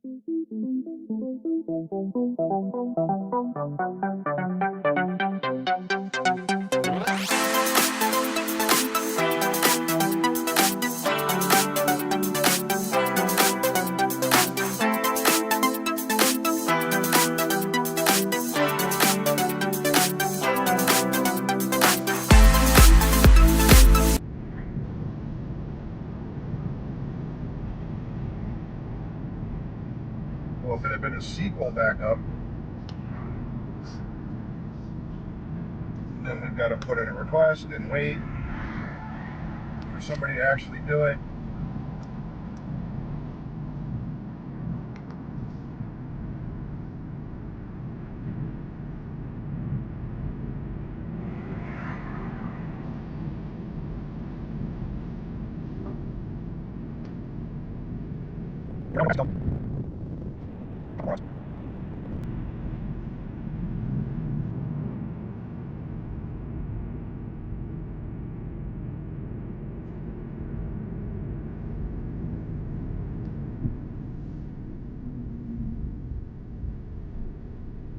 Well, if it had been a sequel backup, then we've got to put in a request and wait for somebody to actually do it.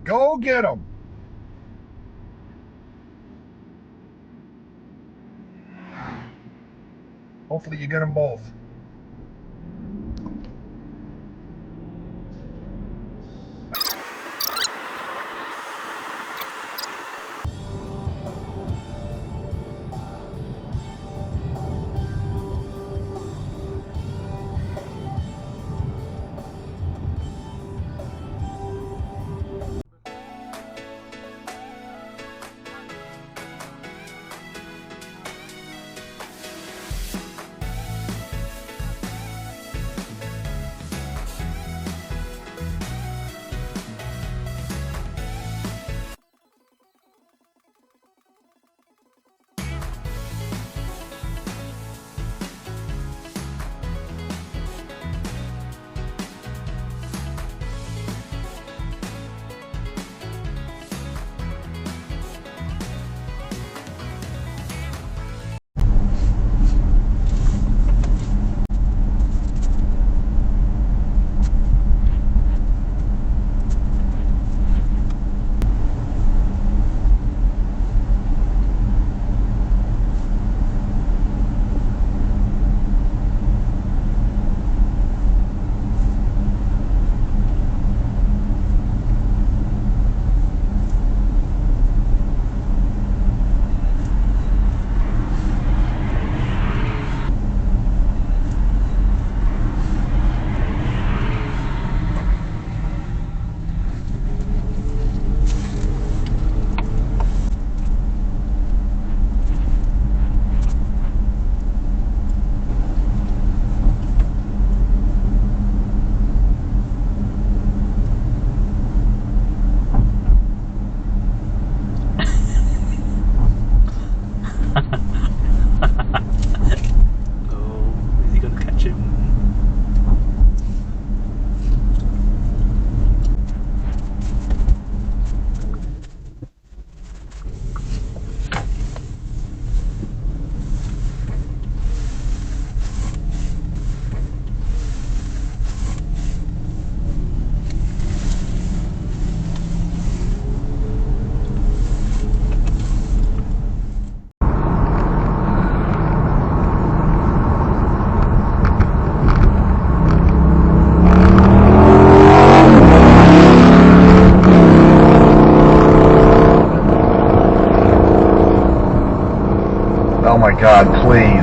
Go get them. Hopefully you get them both. Oh my God, please.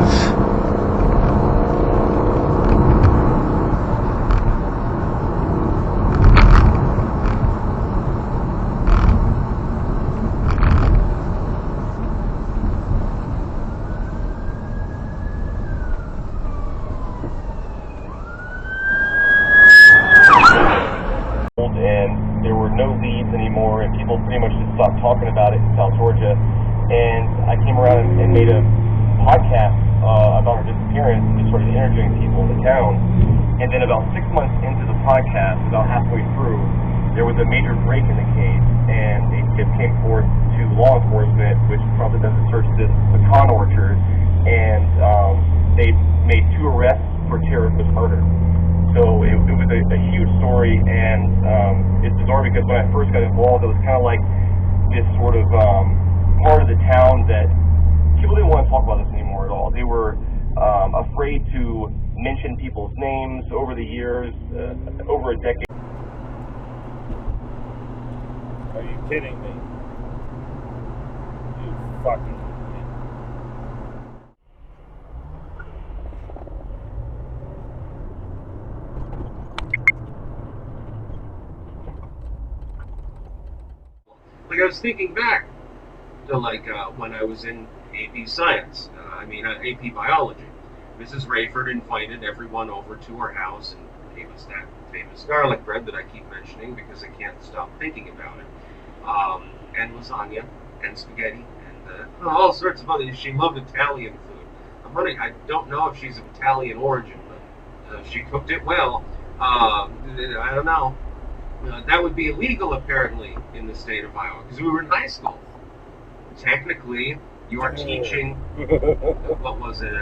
And there were no leads anymore, and people pretty much just stopped talking about it in South Georgia. And I came around and made a podcast about her disappearance and just started interviewing people in the town. And then about 6 months into the podcast, about halfway through, there was a major break in the case, and a tip came forth to law enforcement, which prompted them to search this pecan orchard, and they made 2 arrests for terroristic murder. So it was a huge story, and it's bizarre because when I first got involved, it was kind of like this sort of part of the town that people didn't want to talk about this anymore at all. They were afraid to mention people's names over the years, over a decade. Are you kidding me? You fucking. Like, I was thinking back to when I was in AP Science, AP Biology. Mrs. Rayford invited everyone over to her house and gave us that famous garlic bread that I keep mentioning because I can't stop thinking about it, and lasagna and spaghetti and all sorts of other. She loved Italian food. I don't know if she's of Italian origin, but she cooked it well. I don't know. That would be illegal, apparently, in the state of Iowa, because we were in high school. Technically, you are teaching, what was it,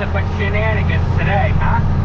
nothing but shenanigans today, huh?